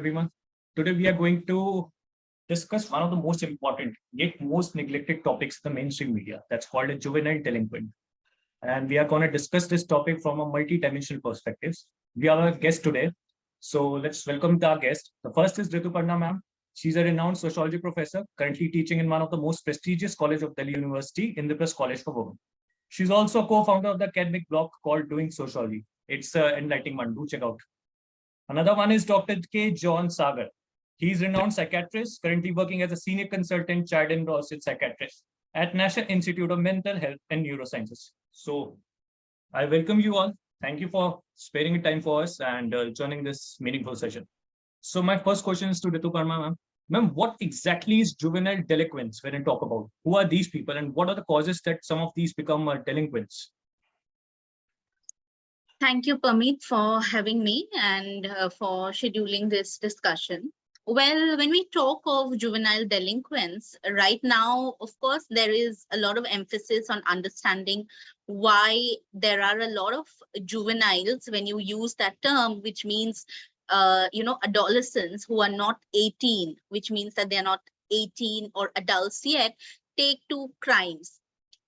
everyone. Today we are going to discuss one of the most important yet most neglected topics in the mainstream media. That's called a juvenile delinquent. And we are going to discuss this topic from a multi-dimensional perspective. We have a guest today. So let's welcome our guest. The first is Rituparna ma'am. She's a renowned sociology professor, currently teaching in one of the most prestigious college of Delhi University, Indraprasth College for Women. She's also a co-founder of the academic blog called Doing Sociology. It's an enlightening one. Do check out. Another one is Dr. K. John Sagar. He's a renowned psychiatrist, currently working as a senior consultant child and adolescent psychiatrist at National Institute of Mental Health and Neurosciences. So I welcome you all. Thank you for sparing time for us and joining this meaningful session. So my first question is to Ritu Parma, ma'am. Ma'am, what exactly is juvenile delinquents when I talk about? Who are these people and what are the causes that some of these become delinquents? Thank you, Pamit, for having me and for scheduling this discussion. Well, when we talk of juvenile delinquents, right now, of course, there is a lot of emphasis on understanding why there are a lot of juveniles when you use that term, which means, adolescents who are not 18, which means that they're not 18 or adults yet, take to crimes.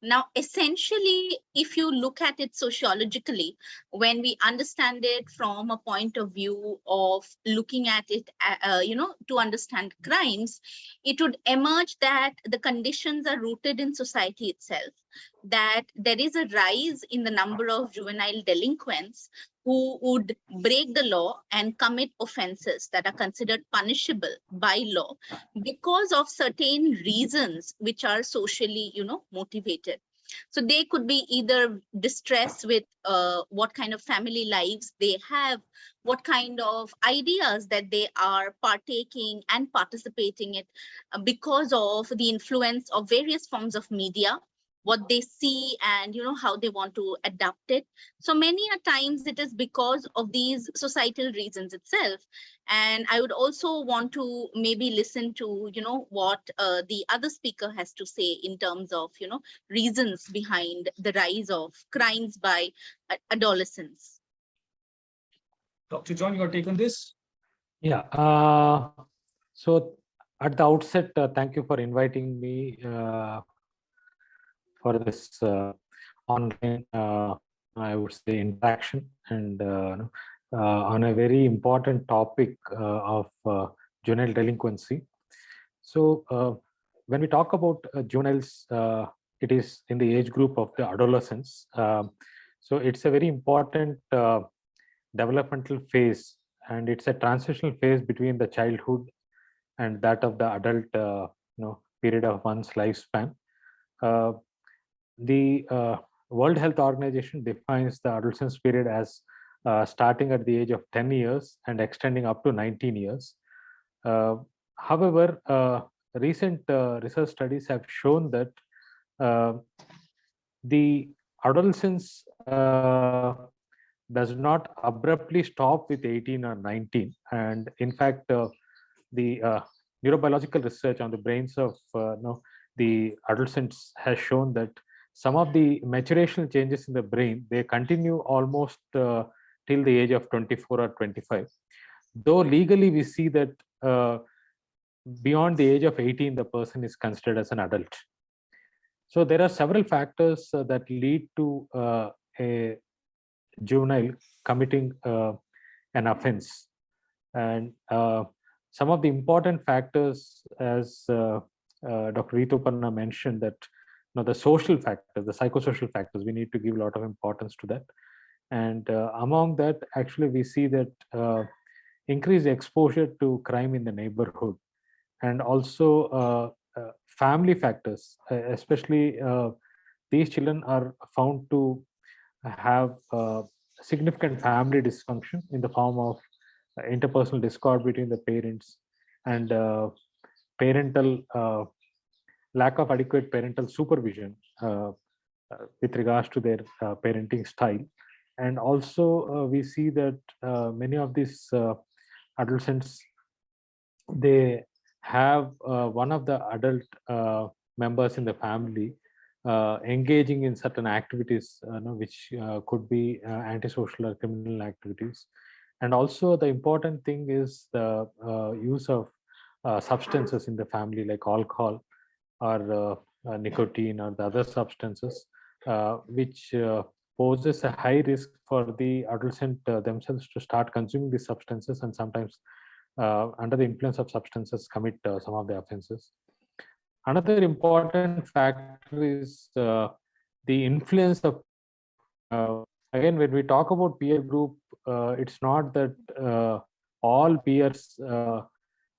Now, essentially, if you look at it sociologically, when we understand it from a point of view of looking at it, to understand crimes, it would emerge that the conditions are rooted in society itself, that there is a rise in the number of juvenile delinquents who would break the law and commit offenses that are considered punishable by law because of certain reasons which are socially, motivated. So they could be either distress with what kind of family lives they have, what kind of ideas that they are partaking and participating in because of the influence of various forms of media, what they see and how they want to adapt it. So many a times it is because of these societal reasons itself. And I would also want to maybe listen to what the other speaker has to say in terms of reasons behind the rise of crimes by adolescents. Dr. John, your take on this? Yeah. So at the outset, thank you for inviting me for this online, I would say, interaction and on a very important topic of juvenile delinquency. So when we talk about juveniles, it is in the age group of the adolescents. So it's a very important developmental phase, and it's a transitional phase between the childhood and that of the adult period of one's lifespan. The World Health Organization defines the adolescence period as starting at the age of 10 years and extending up to 19 years. However, recent research studies have shown that the adolescence does not abruptly stop with 18 or 19. And in fact, the neurobiological research on the brains of the adolescents has shown that some of the maturational changes in the brain, they continue almost till the age of 24 or 25. Though legally we see that beyond the age of 18, the person is considered as an adult. So there are several factors that lead to a juvenile committing an offense. And some of the important factors, as Dr. Rituparna mentioned, that the social factors, the psychosocial factors, we need to give a lot of importance to that. And among that, actually, we see that increased exposure to crime in the neighborhood, and also family factors, especially these children are found to have significant family dysfunction in the form of interpersonal discord between the parents and parental lack of adequate parental supervision with regards to their parenting style. And also we see that many of these adolescents, they have one of the adult members in the family engaging in certain activities which could be antisocial or criminal activities. And also the important thing is the use of substances in the family, like alcohol or nicotine or the other substances, which poses a high risk for the adolescent themselves to start consuming these substances, and sometimes under the influence of substances commit some of the offenses. Another important factor is the influence of peer group. Again, when we talk about peer group, it's not that all peers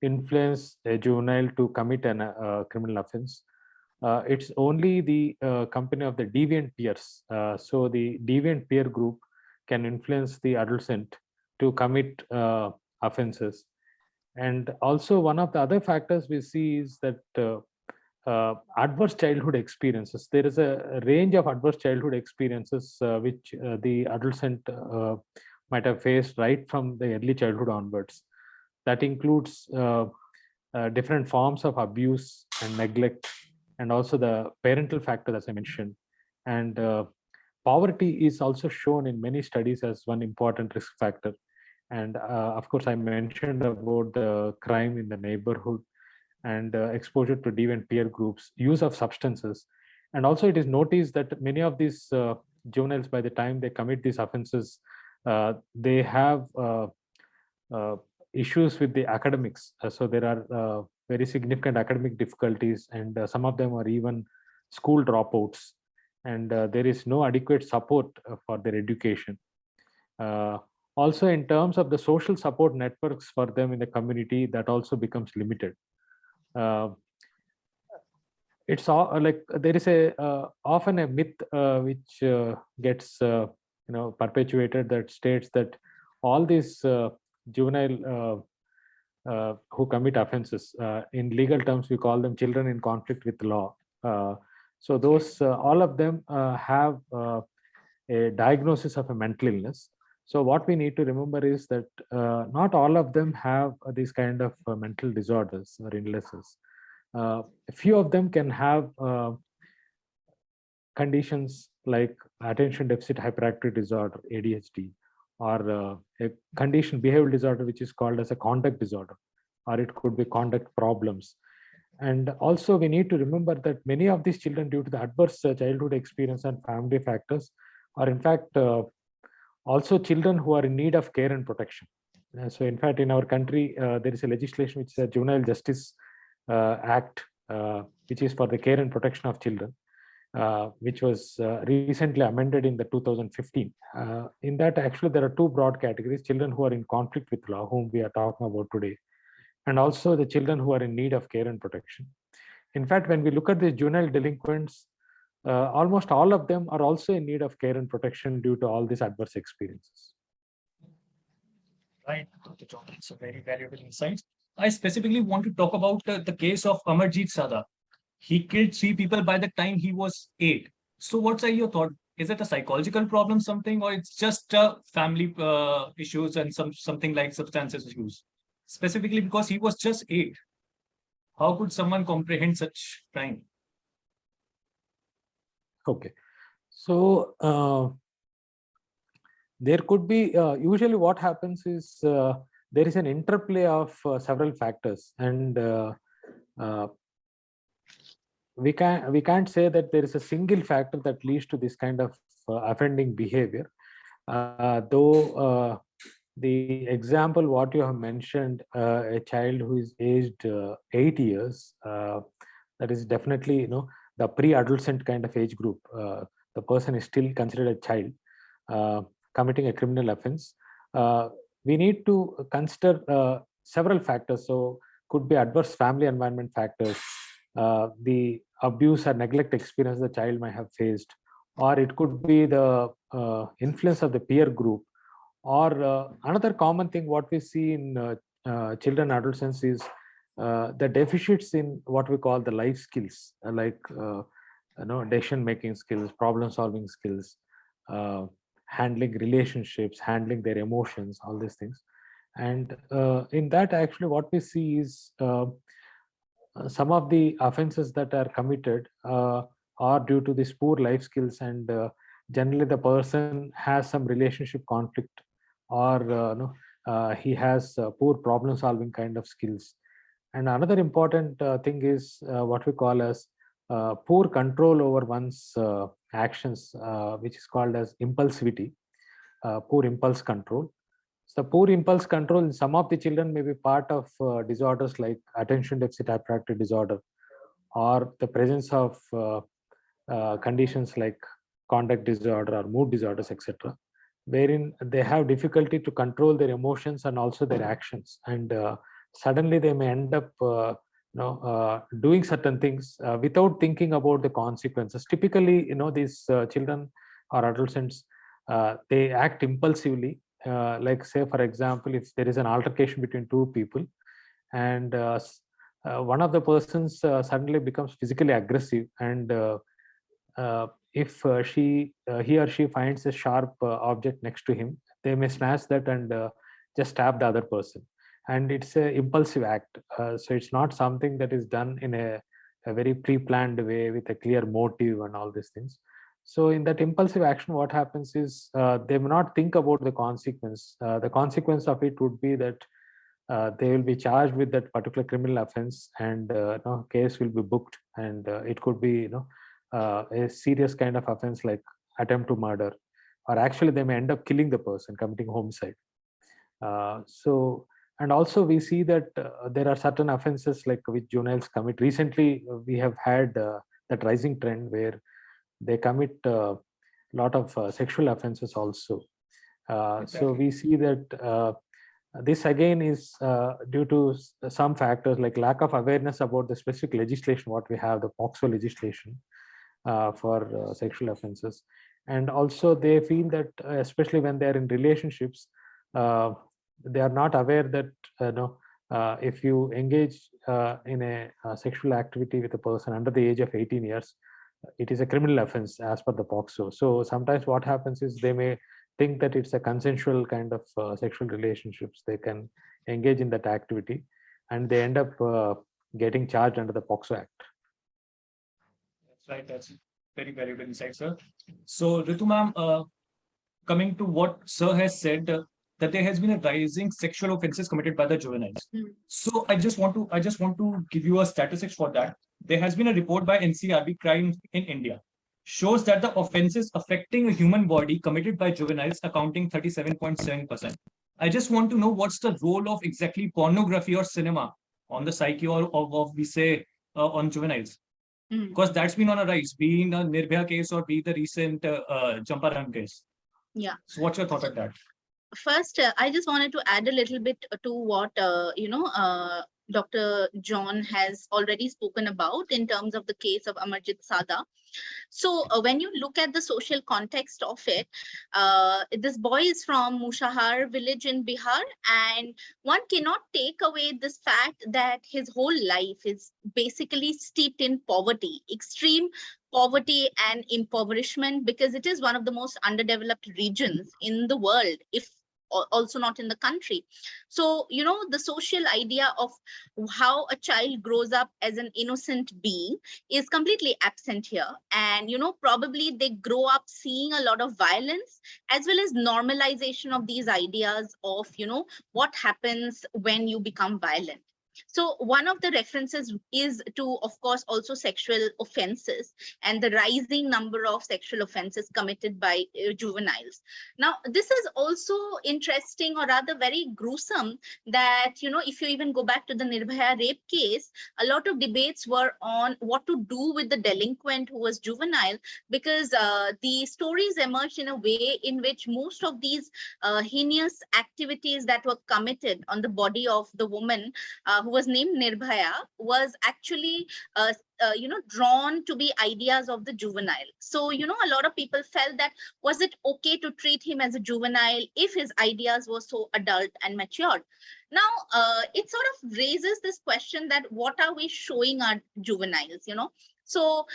influence a juvenile to commit a criminal offense. It's only the company of the deviant peers. So the deviant peer group can influence the adolescent to commit offenses. And also one of the other factors we see is that adverse childhood experiences. There is a range of adverse childhood experiences which the adolescent might have faced right from the early childhood onwards. That includes different forms of abuse and neglect, and also the parental factor, as I mentioned. And poverty is also shown in many studies as one important risk factor. And of course, I mentioned about the crime in the neighborhood and exposure to deviant peer groups, use of substances. And also it is noticed that many of these juveniles, by the time they commit these offenses, they have issues with the academics. So there are very significant academic difficulties, and some of them are even school dropouts, and there is no adequate support for their education. Also, in terms of the social support networks for them in the community, that also becomes limited. It's all like there is a often a myth which gets perpetuated, that states that all these juvenile who commit offenses, in legal terms we call them children in conflict with law. So those all of them have a diagnosis of a mental illness. So what we need to remember is that not all of them have these kind of mental disorders or illnesses. A few of them can have conditions like attention deficit hyperactivity disorder, ADHD, or a condition, behavioral disorder, which is called as a conduct disorder, or it could be conduct problems. And also we need to remember that many of these children, due to the adverse childhood experience and family factors, are in fact also children who are in need of care and protection. So in fact, in our country, there is a legislation which is a Juvenile Justice Act, which is for the care and protection of children, which was recently amended in the 2015. In that, actually, there are two broad categories: children who are in conflict with law, whom we are talking about today, and also the children who are in need of care and protection. In fact, when we look at the juvenile delinquents, almost all of them are also in need of care and protection due to all these adverse experiences. Right, Dr. John, it's a very valuable insight. I specifically want to talk about the case of Amarjeet Sada. He killed 3 people by the time he was 8. So what's your thought? Is it a psychological problem, something, or it's just family issues and something like substances issues? Specifically because he was just 8. How could someone comprehend such crime? Okay, so there could be usually what happens is there is an interplay of several factors, and we can't say that there is a single factor that leads to this kind of offending behavior. Though the example what you have mentioned, a child who is aged 8 years, that is definitely the pre-adolescent kind of age group. The person is still considered a child committing a criminal offense. We need to consider several factors. So could be adverse family environment factors, the abuse or neglect experience the child might have faced, or it could be the influence of the peer group, or another common thing what we see in children and adolescents is the deficits in what we call the life skills, like decision making skills, problem solving skills, handling relationships, handling their emotions, all these things. And in that, actually what we see is some of the offenses that are committed are due to these poor life skills, and generally the person has some relationship conflict, or he has poor problem solving kind of skills. And another important thing is what we call as poor control over one's actions, which is called as impulsivity, poor impulse control. So poor impulse control in some of the children may be part of disorders like attention deficit hyperactivity disorder, or the presence of conditions like conduct disorder or mood disorders, etc., wherein they have difficulty to control their emotions and also their actions, and suddenly they may end up doing certain things without thinking about the consequences. Typically, these children or adolescents, they act impulsively. Like, say, for example, if there is an altercation between two people, and one of the persons suddenly becomes physically aggressive, and if he or she finds a sharp object next to him, they may snatch that and just stab the other person. And it's a impulsive act, so it's not something that is done in a very pre-planned way with a clear motive and all these things. So in that impulsive action, what happens is they may not think about the consequence. The consequence of it would be that they will be charged with that particular criminal offense, and case will be booked, and it could be a serious kind of offense like attempt to murder, or actually they may end up killing the person, committing homicide. So, and also we see that there are certain offenses like which juveniles commit. Recently, we have had that rising trend where they commit a lot of sexual offenses also. So we see that this again is due to some factors like lack of awareness about the specific legislation, what we have, the POCSO legislation for sexual offenses. And also they feel that especially when they are in relationships, they are not aware that if you engage in a sexual activity with a person under the age of 18 years, it is a criminal offense as per the POCSO. So sometimes what happens is they may think that it's a consensual kind of sexual relationships. They can engage in that activity, and they end up getting charged under the POCSO Act. That's right. That's very valuable insight, sir. So, Ritu ma'am, coming to what sir has said, that there has been a rising sexual offenses committed by the juveniles. So I just want to give you a statistics for that. There has been a report by NCRB Crime in India shows that the offenses affecting a human body committed by juveniles accounting 37.7%. I just want to know what's the role of exactly pornography or cinema on the psyche of we say on juveniles, because that's been on a rise, be in a Nirbhaya case or be the recent Champaran case. Yeah. So what's your thought on that? First, I just wanted to add a little bit to what Dr. John has already spoken about in terms of the case of Amarjit Sada. So when you look at the social context of it, this boy is from Mushahar village in Bihar, and one cannot take away this fact that his whole life is basically steeped in poverty, extreme poverty and impoverishment, because it is one of the most underdeveloped regions in the world, if also not in the country. So, the social idea of how a child grows up as an innocent being is completely absent here. And, probably they grow up seeing a lot of violence, as well as normalization of these ideas of, what happens when you become violent. So one of the references is to, of course, also sexual offenses and the rising number of sexual offenses committed by juveniles. Now, this is also interesting, or rather very gruesome, that, if you even go back to the Nirbhaya rape case, a lot of debates were on what to do with the delinquent who was juvenile, because the stories emerged in a way in which most of these heinous activities that were committed on the body of the woman who was named Nirbhaya was actually drawn to be ideas of the juvenile. So, a lot of people felt that, was it okay to treat him as a juvenile if his ideas were so adult and matured? Now, it sort of raises this question that what are we showing our juveniles, So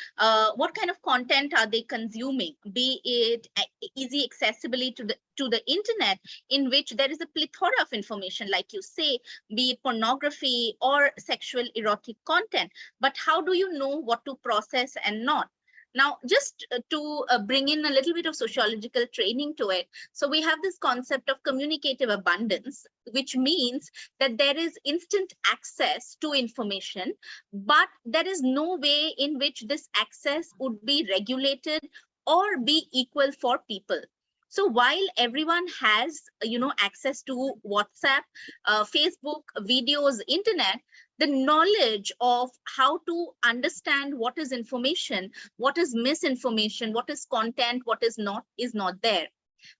what kind of content are they consuming? Be it easy accessibility to the internet, in which there is a plethora of information, like you say, be it pornography or sexual erotic content. But how do you know what to process and not? Now, just to bring in a little bit of sociological training to it, so we have this concept of communicative abundance, which means that there is instant access to information, but there is no way in which this access would be regulated or be equal for people. So while everyone has, access to WhatsApp, Facebook, videos, internet, the knowledge of how to understand what is information, what is misinformation, what is content, what is not there.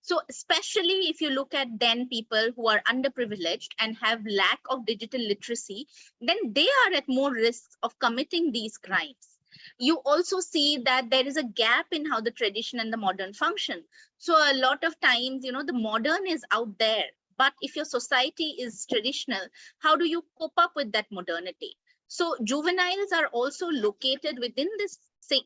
So especially if you look at then people who are underprivileged and have lack of digital literacy, then they are at more risk of committing these crimes. You also see that there is a gap in how the tradition and the modern function. So a lot of times, the modern is out there, but if your society is traditional, how do you cope up with that modernity? So juveniles are also located within this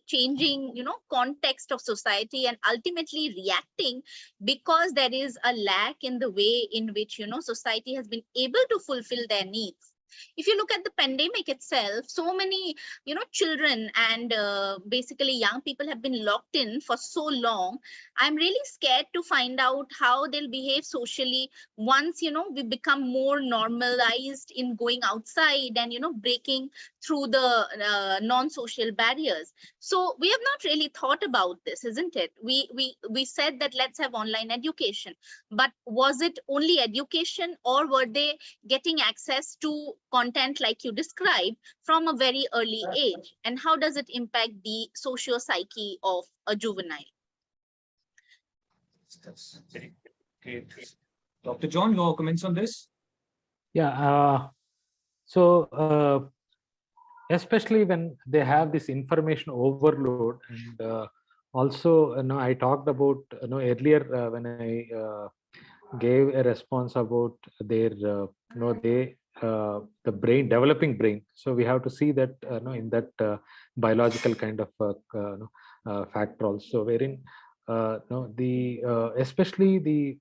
changing, context of society, and ultimately reacting because there is a lack in the way in which, society has been able to fulfill their needs. If you look at the pandemic itself, so many, children and basically young people have been locked in for so long. I'm really scared to find out how they'll behave socially once, we become more normalized in going outside and, breaking through the non-social barriers. So we have not really thought about this, isn't it? We said that let's have online education, but was it only education, or were they getting access to content like you described from a very early age? And how does it impact the socio-psyche of a juvenile? That's very great. Dr. John, your comments on this? Yeah. So especially when they have this information overload, and also, I talked about, earlier when I gave a response about their, the brain, developing brain. So we have to see that, in that biological kind of factor also, wherein, especially the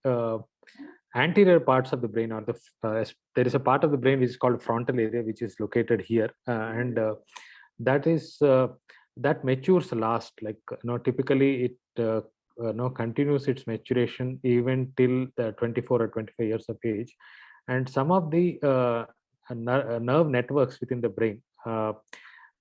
anterior parts of the brain, or there is a part of the brain which is called frontal area, which is located here, and that is that matures last, like, typically it continues its maturation even till the 24 or 25 years of age. And some of the nerve networks within the brain,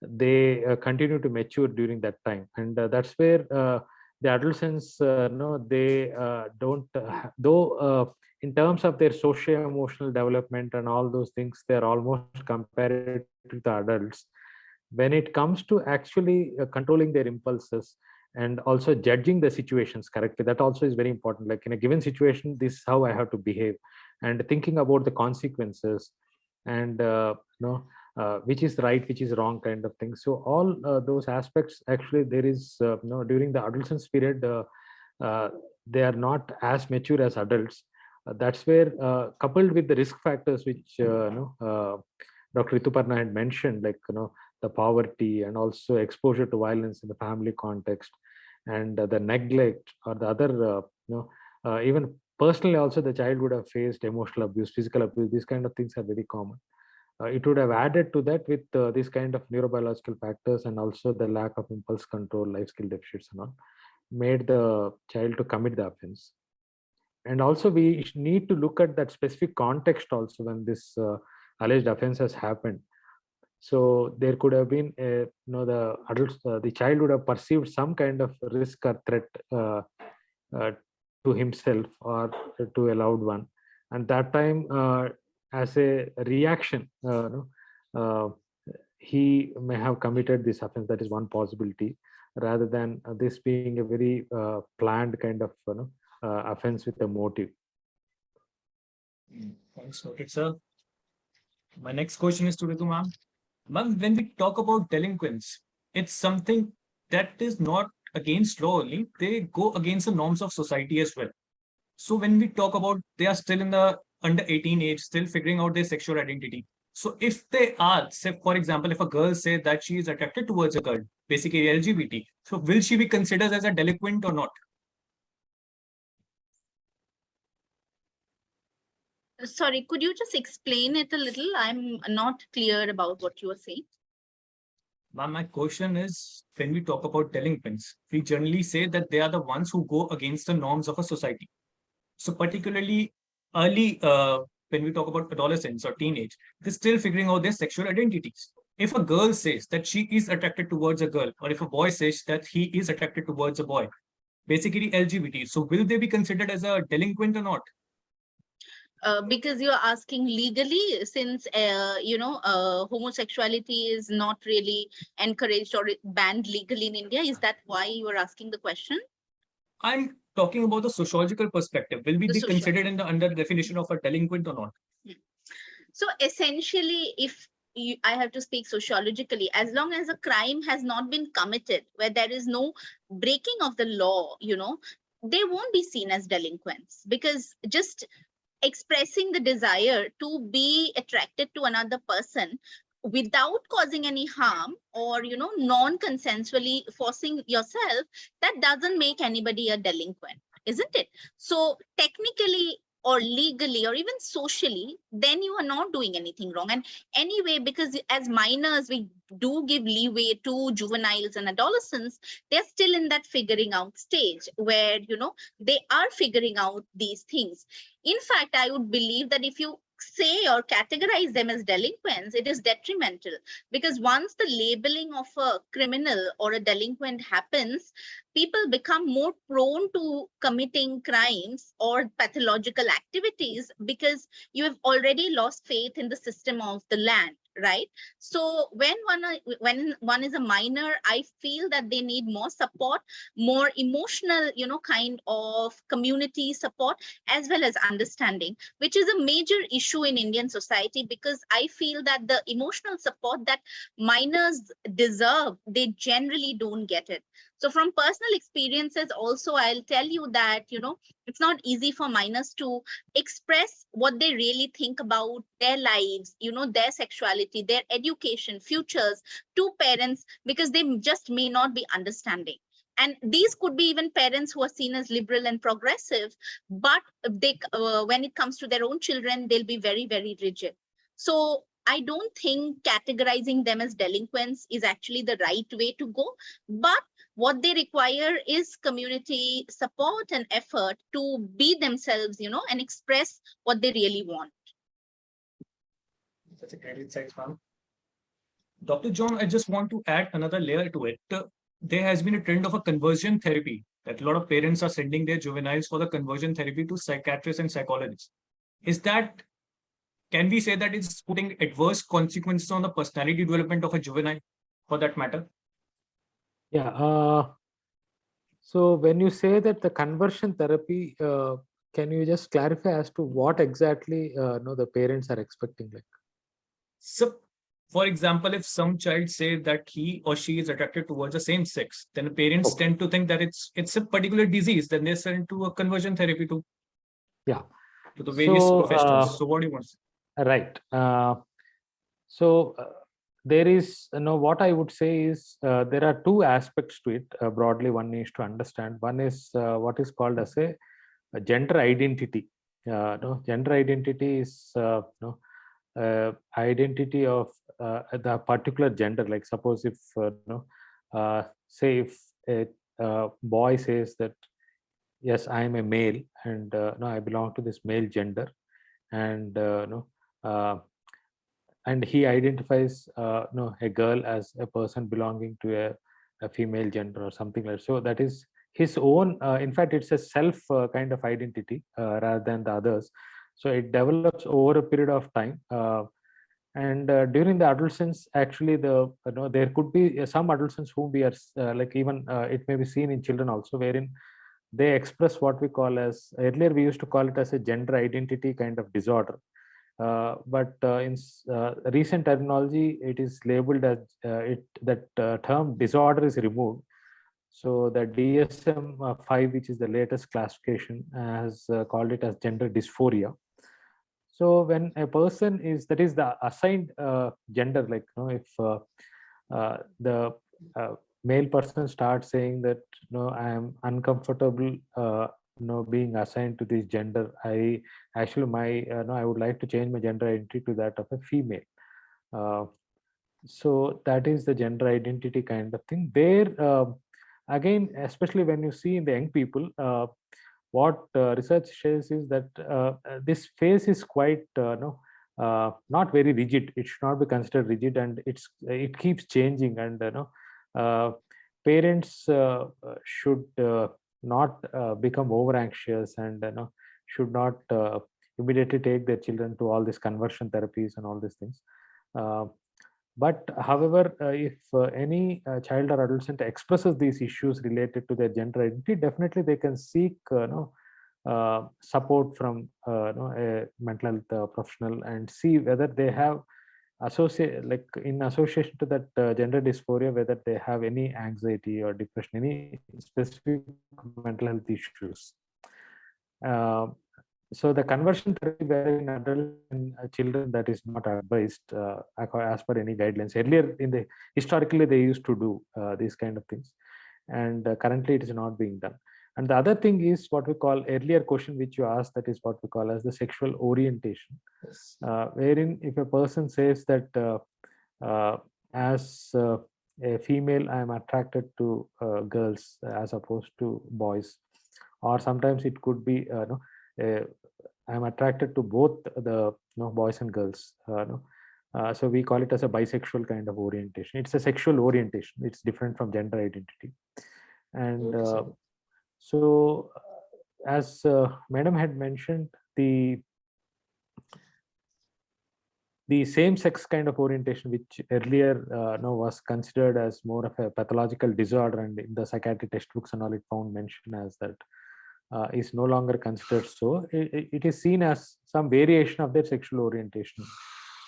they continue to mature during that time, and that's where the adolescents, they don't though in terms of their socio-emotional development and all those things, they're almost compared to the adults. When it comes to actually controlling their impulses and also judging the situations correctly, that also is very important. Like, in a given situation, this is how I have to behave, and thinking about the consequences, and which is right, which is wrong, kind of thing. So all those aspects, actually, there is during the adolescence period, they are not as mature as adults. That's where, coupled with the risk factors which Dr. Rituparna had mentioned, like, the poverty, and also exposure to violence in the family context, and the neglect, or the other, even personally also, the child would have faced emotional abuse, physical abuse. These kind of things are very common. It would have added to that with this kind of neurobiological factors, and also the lack of impulse control, life skill deficits and all, made the child to commit the offense. And also we need to look at that specific context also when this alleged offense has happened. So there could have been the adults, the child would have perceived some kind of risk or threat to himself or to a loved one, and that time, as a reaction, he may have committed this offense. That is one possibility, rather than this being a very planned kind of offense with a motive. Thanks, noted, sir. My next question is to Ritu ma'am. Ma'am, when we talk about delinquents, it's something that is not against law only, they go against the norms of society as well. So when we talk about they are still in the under 18 age, still figuring out their sexual identity. So if they are, say, for example, if a girl says that she is attracted towards a girl, basically LGBT, so will she be considered as a delinquent or not? Sorry, could you just explain it a little? I'm not clear about what you are saying. Ma'am, my question is, when we talk about delinquents, we generally say that they are the ones who go against the norms of a society. So particularly early, when we talk about adolescence or teenage, they're still figuring out their sexual identities. If a girl says that she is attracted towards a girl, or if a boy says that he is attracted towards a boy, basically LGBT, so will they be considered as a delinquent or not? Because you're asking legally, since homosexuality is not really encouraged or banned legally in India. Is that why you are asking the question? I'm talking about the sociological perspective. Will we The be social. considered in the under definition of a delinquent or not? So essentially, if I have to speak sociologically, as long as a crime has not been committed, where there is no breaking of the law, they won't be seen as delinquents, because just expressing the desire to be attracted to another person without causing any harm, or non-consensually forcing yourself, that doesn't make anybody a delinquent, isn't it? So technically or legally or even socially, then you are not doing anything wrong. And anyway, because as minors we do give leeway to juveniles and adolescents, they're still in that figuring out stage where they are figuring out these things. In fact, I would believe that if you say or categorize them as delinquents, it is detrimental, because once the labeling of a criminal or a delinquent happens, people become more prone to committing crimes or pathological activities, because you have already lost faith in the system of the land, right? So when one is a minor, I feel that they need more support, more emotional kind of community support, as well as understanding, which is a major issue in Indian society, because I feel that the emotional support that minors deserve, they generally don't get it. So from personal experiences also, I'll tell you that it's not easy for minors to express what they really think about their lives, their sexuality, their education, futures to parents, because they just may not be understanding. And these could be even parents who are seen as liberal and progressive, but they when it comes to their own children, they'll be very, very rigid. So I don't think categorizing them as delinquents is actually the right way to go, but what they require is community support and effort to be themselves, and express what they really want. That's a great insight, ma'am. Dr. John, I just want to add another layer to it. There has been a trend of a conversion therapy that a lot of parents are sending their juveniles for the conversion therapy to psychiatrists and psychologists. Is that, can we say that it's putting adverse consequences on the personality development of a juvenile for that matter? Yeah. So when you say that the conversion therapy, can you just clarify as to what exactly the parents are expecting? Like, so, for example, if some child say that he or she is attracted towards the same sex, then the parents okay. tend to think that it's a particular disease. Then they send to a conversion therapy to the various professionals. So what do you want to say? Right. So there is, what I would say is there are two aspects to it. Broadly, one needs to understand. One is what is called as a gender identity. Gender identity is identity of the particular gender. Like suppose if say if a boy says that yes, I am a male and no, I belong to this male gender, and uh, and he identifies a girl as a person belonging to a female gender or something like that. So that is his own, in fact it's a self kind of identity rather than the others. So it develops over a period of time, and during the adolescence, actually there could be some adolescents whom we are like even it may be seen in children also, wherein they express what we call as, earlier we used to call it as a gender identity kind of disorder, but in recent terminology, it is labeled as that term disorder is removed. So the DSM-5, which is the latest classification, has called it as gender dysphoria. So when a person is, that is the assigned gender, like if the male person starts saying that I am uncomfortable being assigned to this gender, I actually my I would like to change my gender identity to that of a female. So that is the gender identity kind of thing. There, again, especially when you see in the young people, what research says is that this phase is quite not very rigid. It should not be considered rigid, and it keeps changing. And parents should not become over anxious, and should not immediately take their children to all these conversion therapies and all these things. But however, if any child or adolescent expresses these issues related to their gender identity, definitely they can seek support from a mental health professional, and see whether they have in association to that gender dysphoria, whether they have any anxiety or depression, any specific mental health issues. So the conversion therapy where in adult and children, that is not advised as per any guidelines. Earlier historically they used to do these kind of things, and currently it is not being done. And the other thing is what we call earlier question which you asked, that is what we call as the sexual orientation. Yes. Wherein if a person says that as a female I am attracted to girls as opposed to boys, or sometimes it could be I'm attracted to both the boys and girls. So we call it as a bisexual kind of orientation. It's a sexual orientation. It's different from gender identity. And so, as Madam had mentioned, the same-sex kind of orientation, which earlier was considered as more of a pathological disorder, and in the psychiatric textbooks and all, it found mention as that, is no longer considered so. It is seen as some variation of their sexual orientation.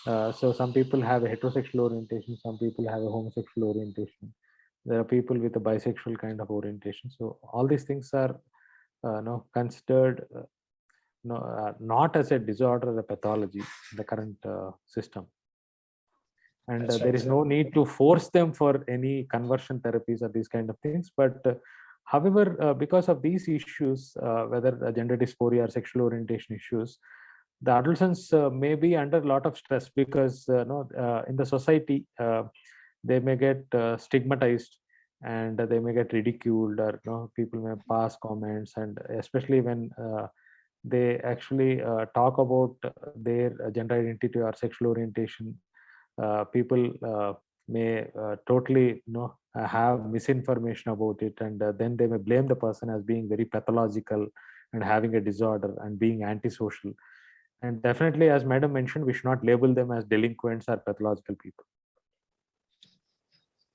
So some people have a heterosexual orientation, some people have a homosexual orientation. There are people with a bisexual kind of orientation. So all these things are considered not as a disorder or a pathology in the current system. And there is no need to force them for any conversion therapies or these kind of things. But however, because of these issues, whether gender dysphoria or sexual orientation issues, the adolescents may be under a lot of stress, because in the society they may get stigmatized, and they may get ridiculed, or people may pass comments, and especially when they actually talk about their gender identity or sexual orientation, people may totally have misinformation about it, and then they may blame the person as being very pathological and having a disorder and being antisocial. And definitely, as Madam mentioned, we should not label them as delinquents or pathological people.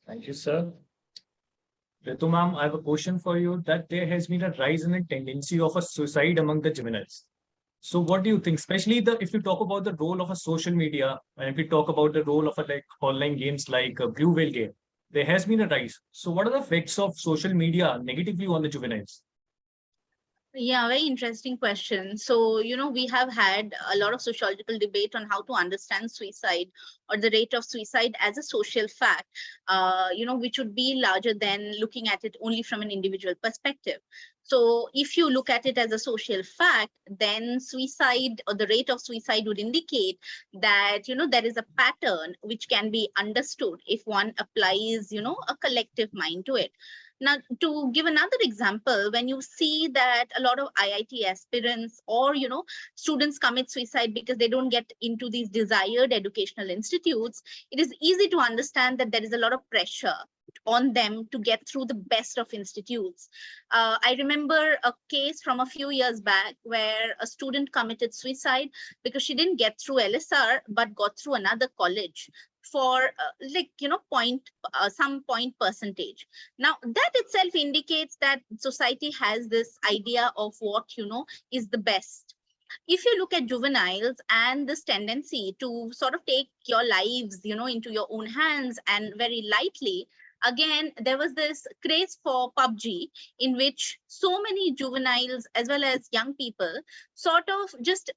Thank you, sir. Ritu ma'am, I have a question for you, that there has been a rise in the tendency of a suicide among the juveniles. So what do you think, especially if you talk about the role of a social media, and if we talk about the role of online games like a Blue Whale game, there has been a rise. So what are the effects of social media negatively on the juveniles? Yeah, very interesting question. So, we have had a lot of sociological debate on how to understand suicide or the rate of suicide as a social fact, which would be larger than looking at it only from an individual perspective. So if you look at it as a social fact, then suicide or the rate of suicide would indicate that, there is a pattern which can be understood if one applies, a collective mind to it. Now, to give another example, when you see that a lot of IIT aspirants or, students commit suicide because they don't get into these desired educational institutes, it is easy to understand that there is a lot of pressure on them to get through the best of institutes. I remember a case from a few years back where a student committed suicide because she didn't get through LSR but got through another college for some point percentage. Now that itself indicates that society has this idea of what is the best. If you look at juveniles and this tendency to sort of take your lives into your own hands and very lightly, again, there was this craze for PUBG in which so many juveniles as well as young people sort of just,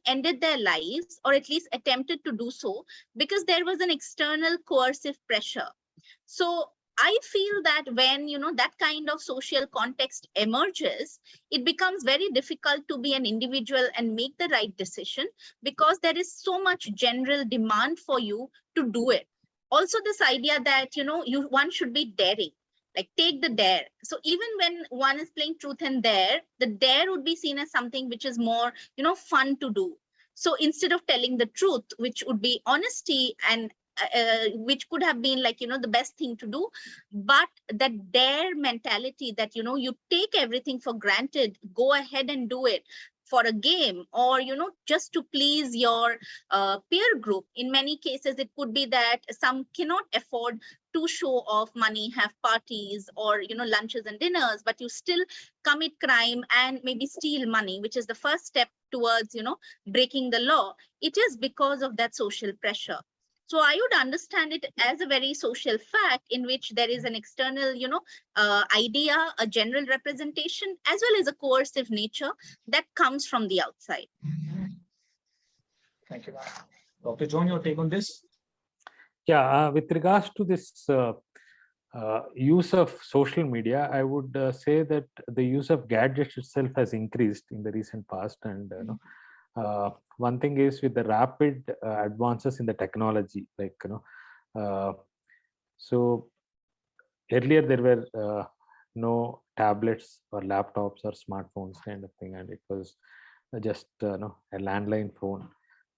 ended their lives, or at least attempted to do so, because there was an external coercive pressure. So I feel that when, that kind of social context emerges, it becomes very difficult to be an individual and make the right decision, because there is so much general demand for you to do it. Also this idea that, one should be daring, like take the dare. So even when one is playing truth and dare, the dare would be seen as something which is more, fun to do. So instead of telling the truth, which would be honesty, and which could have been like, the best thing to do, but that dare mentality that, you take everything for granted, go ahead and do it for a game, or, just to please your peer group. In many cases, it could be that some cannot afford to show off money, have parties, or, lunches and dinners, but you still commit crime and maybe steal money, which is the first step towards, breaking the law. It is because of that social pressure. So I would understand it as a very social fact in which there is an external, idea, a general representation, as well as a coercive nature that comes from the outside. Thank you. Dr. John, your take on this? Yeah, with regards to this use of social media, I would say that the use of gadgets itself has increased in the recent past. And one thing is with the rapid advances in the technology, like, so earlier there were no tablets or laptops or smartphones kind of thing, and it was just a landline phone.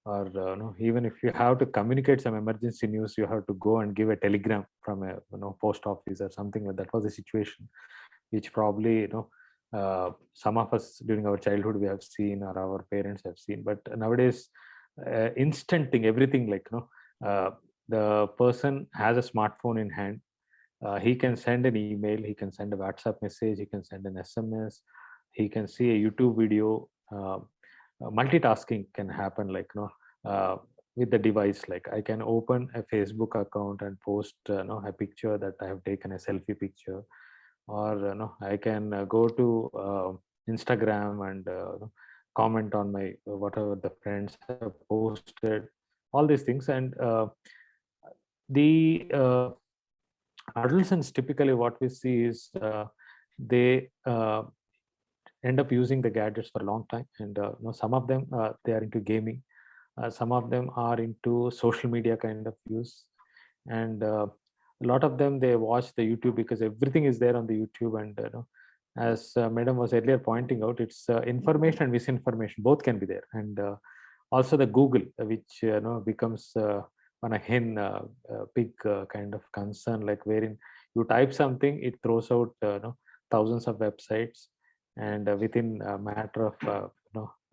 Or even if you have to communicate some emergency news, you have to go and give a telegram from a post office or something like that. Was the situation which probably some of us during our childhood we have seen, or our parents have seen. But nowadays, instant thing, everything, like the person has a smartphone in hand. He can send an email, he can send a WhatsApp message, he can send an SMS, he can see a YouTube video. Multitasking can happen, like with the device. Like I can open a Facebook account and post a picture that I have taken, a selfie picture, or I can go to Instagram and comment on my whatever the friends have posted, all these things. And the adolescents, typically what we see is they end up using the gadgets for a long time. And some of them they are into gaming, some of them are into social media kind of use, and a lot of them, they watch the YouTube because everything is there on the YouTube. And as madam was earlier pointing out, it's information and misinformation both can be there. And also the Google, which becomes on again big kind of concern, like wherein you type something, it throws out thousands of websites, and within a matter of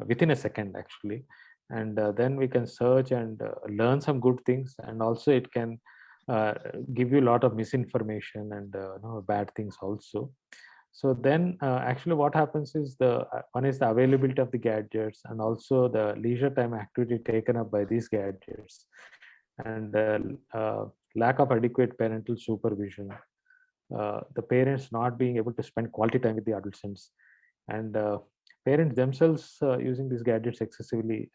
within a second actually. And then we can search and learn some good things, and also it can give you a lot of misinformation and bad things also. So then actually what happens is the one is the availability of the gadgets, and also the leisure time activity taken up by these gadgets, and lack of adequate parental supervision, the parents not being able to spend quality time with the adolescents, and parents themselves using these gadgets excessively,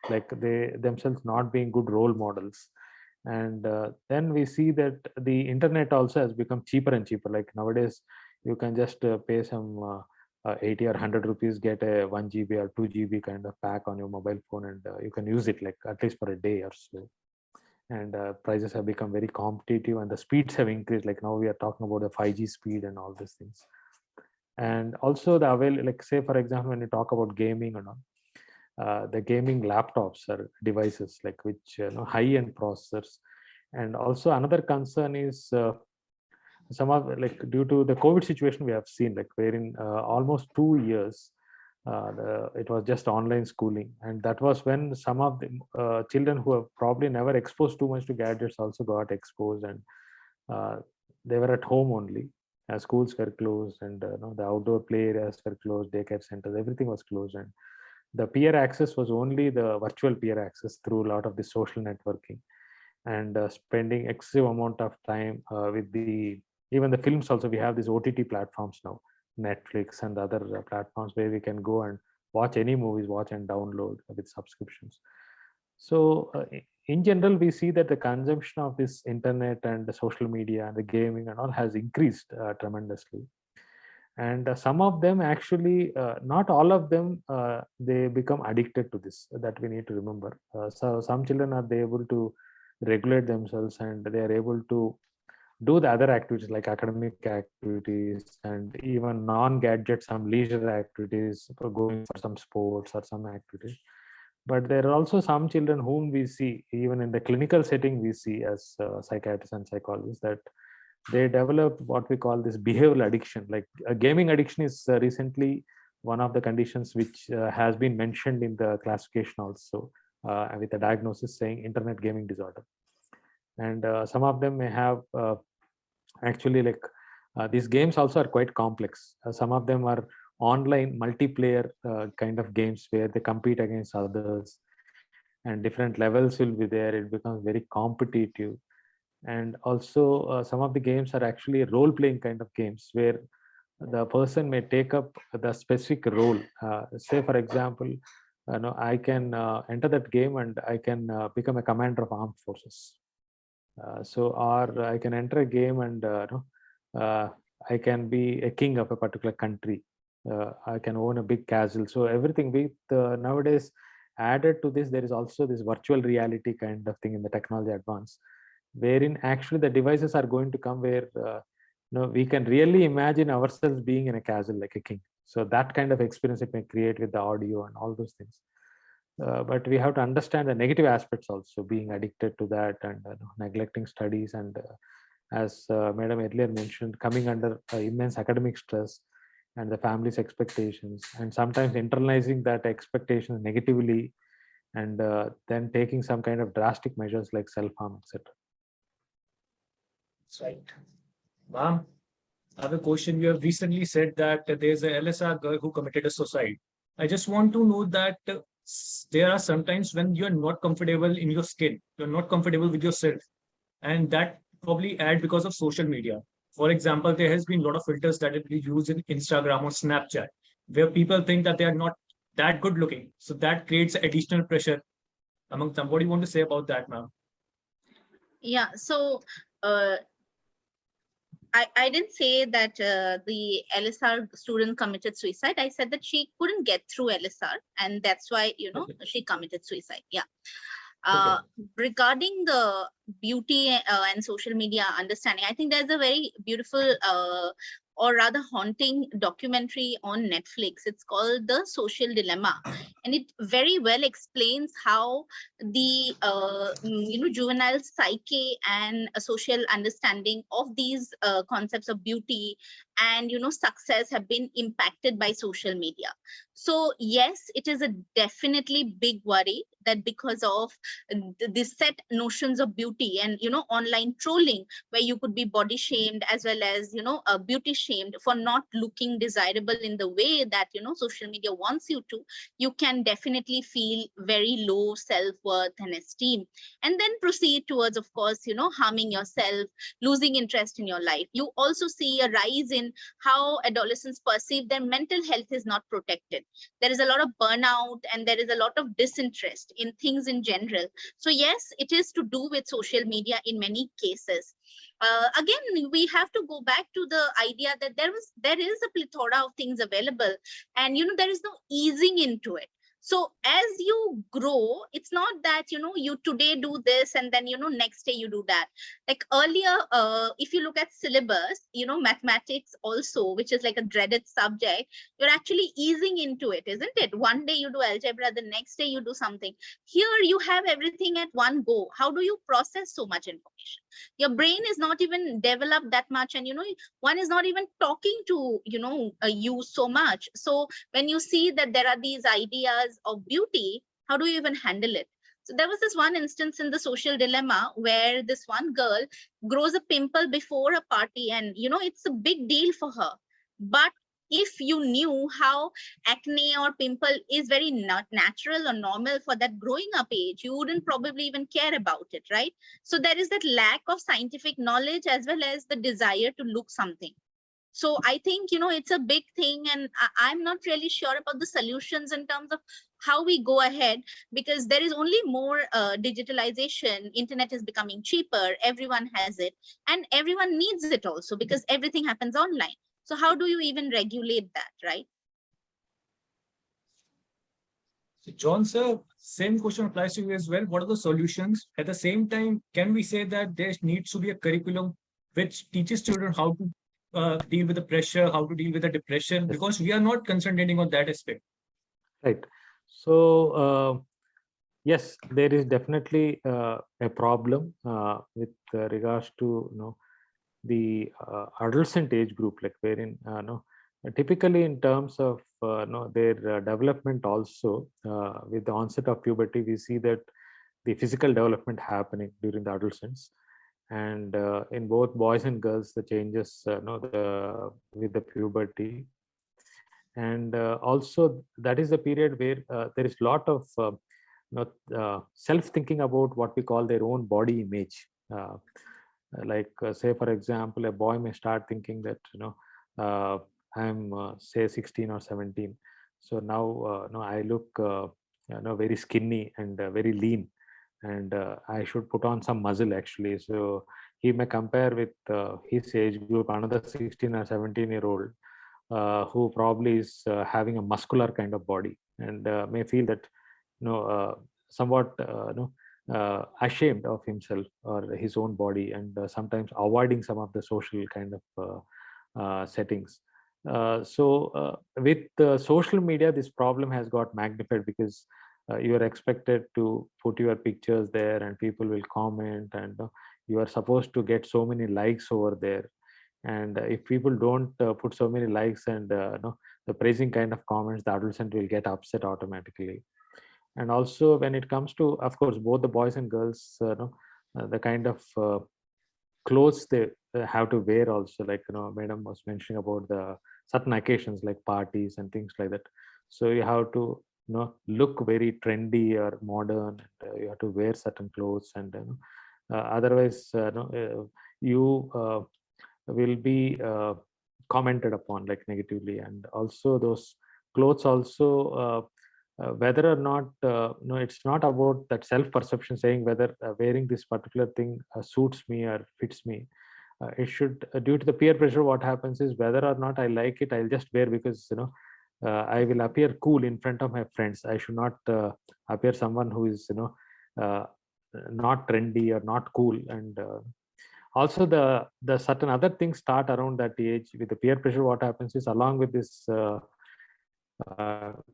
like they themselves not being good role models. And then we see that the internet also has become cheaper and cheaper. Like nowadays you can just pay some 80 or 100 rupees, get a 1 GB or 2 GB kind of pack on your mobile phone, and you can use it like at least for a day or so. And prices have become very competitive, and the speeds have increased. Like now we are talking about the 5G speed and all these things. And also the like say for example, when you talk about gaming or not, the gaming laptops or devices, like which high-end processors. And also another concern is some of, like due to the COVID situation we have seen, like wherein almost 2 years it was just online schooling, and that was when some of the children who have probably never exposed too much to gadgets also got exposed. And they were at home only, as schools were closed, and the outdoor play areas were closed, daycare centers, everything was closed. And the peer access was only the virtual peer access through a lot of the social networking, and spending excessive amount of time with the, even the films also. We have these OTT platforms now, Netflix and other platforms, where we can go and watch any movies, watch and download with subscriptions. So in general, we see that the consumption of this internet and the social media and the gaming and all has increased tremendously. And some of them actually, not all of them, they become addicted to this, that we need to remember. So some children are they able to regulate themselves, and they are able to do the other activities like academic activities and even non-gadget, some leisure activities, for going for some sports or some activities. But there are also some children whom we see, even in the clinical setting, we see as psychiatrists and psychologists, that they develop what we call this behavioral addiction. Like gaming addiction is recently one of the conditions which has been mentioned in the classification also, with a diagnosis saying internet gaming disorder. And some of them may have actually, like these games also are quite complex. Some of them are online multiplayer kind of games where they compete against others, and different levels will be there. It becomes very competitive. And also some of the games are actually role-playing kind of games where the person may take up the specific role. Say for example, I can enter that game and I can become a commander of armed forces. Or I can enter a game and I can be a king of a particular country. I can own a big castle. So everything with nowadays added to this, there is also this virtual reality kind of thing in the technology advance, wherein actually the devices are going to come where we can really imagine ourselves being in a castle like a king. So that kind of experience it may create with the audio and all those things. But we have to understand the negative aspects also, being addicted to that and neglecting studies, and as Madam earlier mentioned, coming under immense academic stress and the family's expectations, and sometimes internalizing that expectation negatively, and then taking some kind of drastic measures like self-harm, etc. That's right. Ma'am, I have a question. You have recently said that there's a LSR girl who committed a suicide. I just want to know that there are sometimes when you're not comfortable in your skin, you're not comfortable with yourself, and that probably add because of social media. For example, there has been a lot of filters that have been used in Instagram or Snapchat, where people think that they are not that good looking. So that creates additional pressure among them. What do you want to say about that, ma'am? Yeah, so I didn't say that the LSR student committed suicide. I said that she couldn't get through LSR, and that's why, Okay. she committed suicide. Yeah. Okay. Regarding the beauty and social media understanding, I think there's a very beautiful or rather haunting documentary on Netflix. It's called The Social Dilemma, and it very well explains how the juvenile psyche and a social understanding of these concepts of beauty and success have been impacted by social media. So yes, it is a definitely big worry that because of the set notions of beauty and online trolling, where you could be body shamed as well as beauty shamed for not looking desirable in the way that social media wants you to, you can definitely feel very low self-worth and esteem, and then proceed towards, of course, harming yourself, losing interest in your life. You also see a rise in how adolescents perceive their mental health is not protected. There is a lot of burnout and there is a lot of disinterest in things in general. So yes, it is to do with social media in many cases. Again, we have to go back to the idea that there is a plethora of things available, and there is no easing into it. So as you grow, it's not that you today do this and then next day you do that. Like earlier, if you look at syllabus, mathematics also, which is like a dreaded subject, you're actually easing into it, isn't it? One day you do algebra, the next day you do something. Here you have everything at one go. How do you process so much information? Your brain is not even developed that much, and one is not even talking to you so much. So when you see that there are these ideas of beauty, how do you even handle it? So there was this one instance in The Social Dilemma where this one girl grows a pimple before a party, and it's a big deal for her. But if you knew how acne or pimple is very not natural or normal for that growing up age, you wouldn't probably even care about it, right? So there is that lack of scientific knowledge as well as the desire to look something. So I think it's a big thing, and I'm not really sure about the solutions in terms of how we go ahead, because there is only more digitalization. Internet is becoming cheaper, everyone has it, and everyone needs it also because everything happens online. So how do you even regulate that, right? So John, sir, same question applies to you as well. What are the solutions? At the same time, can we say that there needs to be a curriculum which teaches children how to deal with the pressure, how to deal with the depression? Yes. Because we are not concentrating on that aspect. Right. So yes, there is definitely a problem with regards to the adolescent age group, like wherein typically in terms of their development also, with the onset of puberty, we see that the physical development happening during the adolescence, and in both boys and girls the changes with the puberty. And also that is the period where there is a lot of self thinking about what we call their own body image. Say for example, a boy may start thinking that uh, I'm say 16 or 17, so now no, I look very skinny and very lean, and I should put on some muscle actually. So he may compare with his age group another 16 or 17-year-old who probably is having a muscular kind of body, and may feel that somewhat ashamed of himself or his own body, and sometimes avoiding some of the social kind of settings. With social media, this problem has got magnified, because you are expected to put your pictures there and people will comment, and you are supposed to get so many likes over there. And if people don't put so many likes and the praising kind of comments, the adolescent will get upset automatically. And also when it comes to, of course, both the boys and girls, the kind of clothes they have to wear also, like madam was mentioning about the certain occasions like parties and things like that. So you have to look very trendy or modern, and you have to wear certain clothes, and otherwise you will be commented upon like negatively. And also those clothes also, whether or not no, it's not about that self perception saying whether wearing this particular thing suits me or fits me. It should, due to the peer pressure, what happens is whether or not I like it, I'll just wear, because I will appear cool in front of my friends. I should not appear someone who is uh, not trendy or not cool. And also the certain other things start around that age with the peer pressure. What happens is, along with this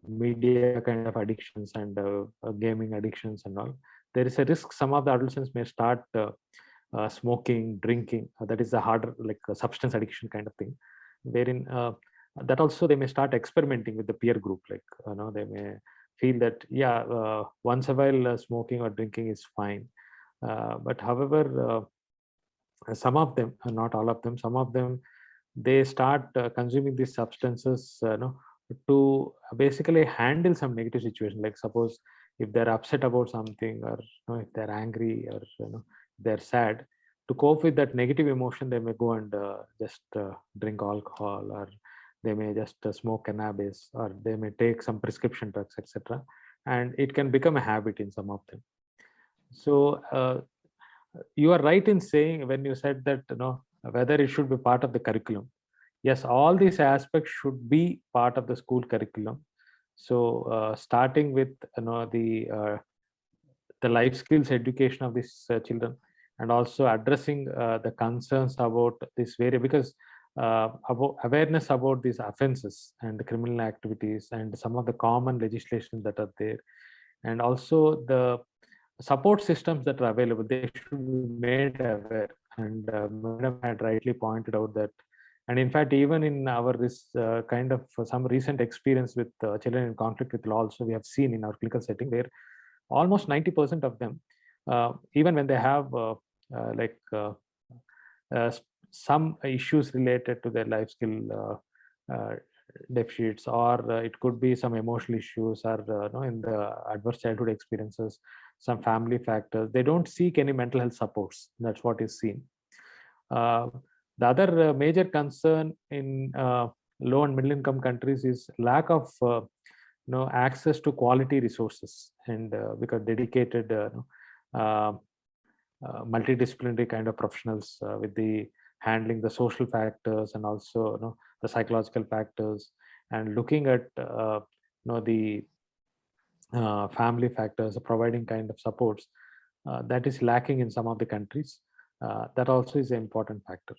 media kind of addictions and gaming addictions and all, there is a risk some of the adolescents may start smoking, drinking. That is a harder, like a substance addiction kind of thing, wherein that also they may start experimenting with the peer group. Like they may feel that once a while smoking or drinking is fine, but however some of them, not all of them, some of them, they start consuming these substances to basically handle some negative situation. Like suppose if they're upset about something, or if they're angry, or they're sad, to cope with that negative emotion, they may go and just drink alcohol, or they may just smoke cannabis, or they may take some prescription drugs, etc. And it can become a habit in some of them. So you are right in saying, when you said that whether it should be part of the curriculum. Yes, all these aspects should be part of the school curriculum. So starting with the life skills education of these children, and also addressing the concerns about this very, because about awareness about these offenses and the criminal activities and some of the common legislation that are there, and also the support systems that are available, they should be made aware. And madam had rightly pointed out that, and in fact even in our this kind of some recent experience with children in conflict with law also, we have seen in our clinical setting where almost 90% of them, even when they have uh, some issues related to their life skill deficits, or it could be some emotional issues, or in the adverse childhood experiences, some family factors, they don't seek any mental health supports. That's what is seen. The other major concern in low and middle income countries is lack of access to quality resources, and because dedicated uh, multidisciplinary kind of professionals with the handling the social factors, and also the psychological factors, and looking at the family factors, providing kind of supports that is lacking in some of the countries. That also is an important factor.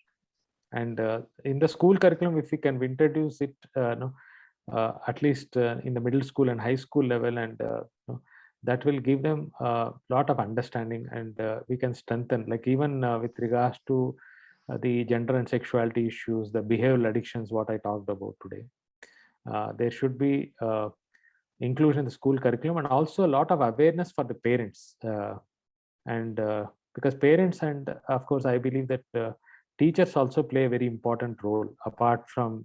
And in the school curriculum, if we can introduce it, at least in the middle school and high school level, and that will give them a lot of understanding, and we can strengthen, like even with regards to the gender and sexuality issues, the behavioral addictions, what I talked about today. There should be inclusion in the school curriculum, and also a lot of awareness for the parents. And because parents, and of course, I believe that teachers also play a very important role, apart from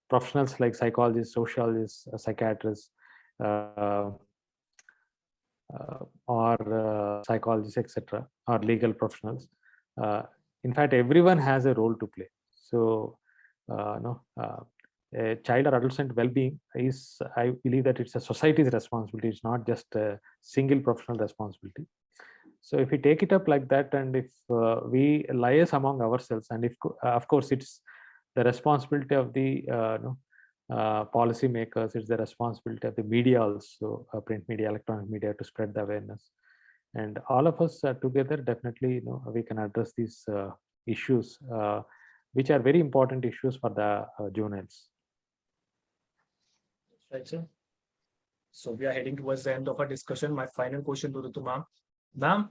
professionals like psychologists, sociologists, psychiatrists, or psychologists, etc., or legal professionals. In fact, everyone has a role to play. So, a child or adolescent well-being is, I believe that it's a society's responsibility. It's not just a single professional responsibility. So if we take it up like that, and if we liaise among ourselves, and if of course it's the responsibility of the policy makers, it's the responsibility of the media also, print media, electronic media, to spread the awareness. And all of us together, definitely, we can address these issues, which are very important issues for the juveniles. Right, sir. So we are heading towards the end of our discussion. My final question to Ritu ma'am. Ma'am,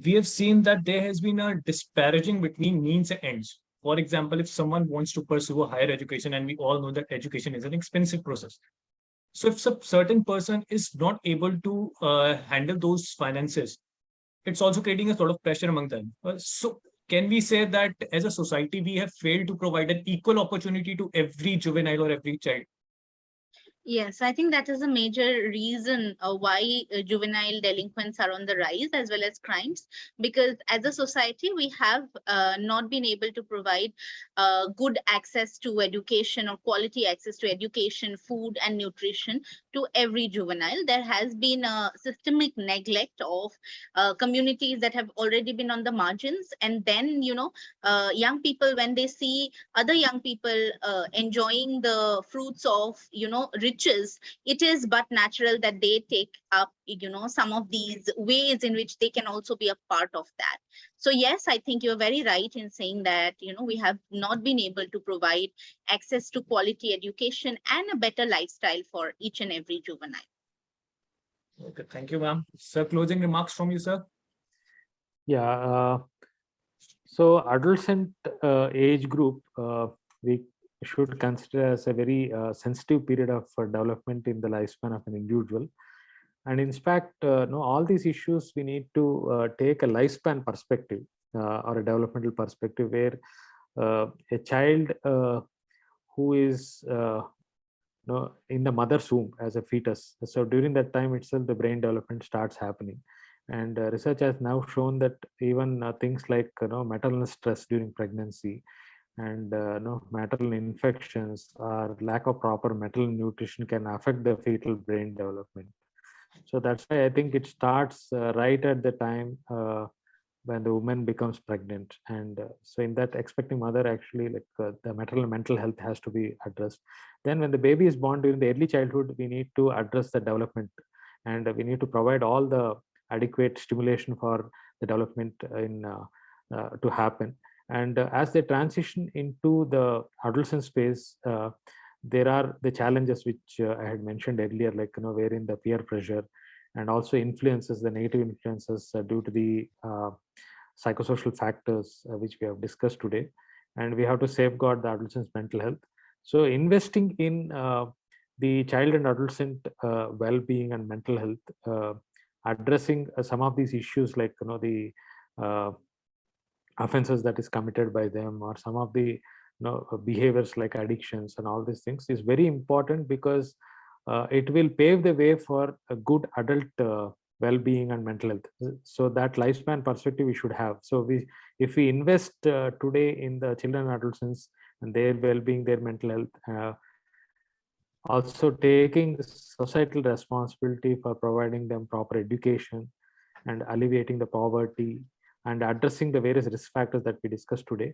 we have seen that there has been a disparaging between means and ends. For example, if someone wants to pursue a higher education, and we all know that education is an expensive process. So if a certain person is not able to handle those finances, it's also creating a sort of pressure among them. So can we say that as a society, we have failed to provide an equal opportunity to every juvenile or every child? Yes, I think that is a major reason why juvenile delinquents are on the rise, as well as crimes, because as a society, we have not been able to provide good access to education, or quality access to education, food, and nutrition to every juvenile. There has been a systemic neglect of communities that have already been on the margins. And then, young people, when they see other young people enjoying the fruits of, riches, it is but natural that they take up, some of these ways in which they can also be a part of that. So yes, I think you're very right in saying that, we have not been able to provide access to quality education and a better lifestyle for each and every juvenile. Okay, thank you, ma'am. Sir, closing remarks from you, sir. Yeah. So adolescent age group, we should consider as a very sensitive period of development in the lifespan of an individual. And in fact, all these issues, we need to take a lifespan perspective, or a developmental perspective, where a child who is in the mother's womb as a fetus, so during that time itself, the brain development starts happening. And research has now shown that even things like maternal stress during pregnancy, and maternal infections, or lack of proper maternal nutrition can affect the fetal brain development. So that's why I think it starts right at the time when the woman becomes pregnant. And so in that, expecting mother, actually, like the maternal mental health has to be addressed. Then when the baby is born during the early childhood, we need to address the development, and we need to provide all the adequate stimulation for the development to happen. And as they transition into the adolescent space, there are the challenges which I had mentioned earlier, like wherein the peer pressure, and also influences, the negative influences due to the psychosocial factors which we have discussed today. And we have to safeguard the adolescent's mental health. So investing in the child and adolescent well-being and mental health, addressing some of these issues, like the offenses that is committed by them, or some of the behaviors like addictions and all these things, is very important, because it will pave the way for a good adult well-being and mental health. So that lifespan perspective we should have. So if we invest today in the children and adolescents and their well-being, their mental health, also taking societal responsibility for providing them proper education and alleviating the poverty, and addressing the various risk factors that we discussed today,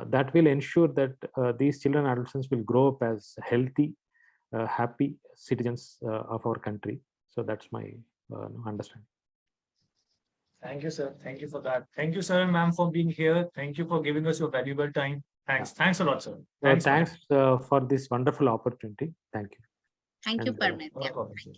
that will ensure that these children and adolescents will grow up as healthy, happy citizens of our country. So that's my understanding. Thank you, sir. Thank you for that. Thank you, sir and ma'am, for being here. Thank you for giving us your valuable time. Thanks. Thanks a lot, sir. Thanks Thanks. for this wonderful opportunity. Thank you. Thank you, And, Parmit. No Yeah. problem, sir.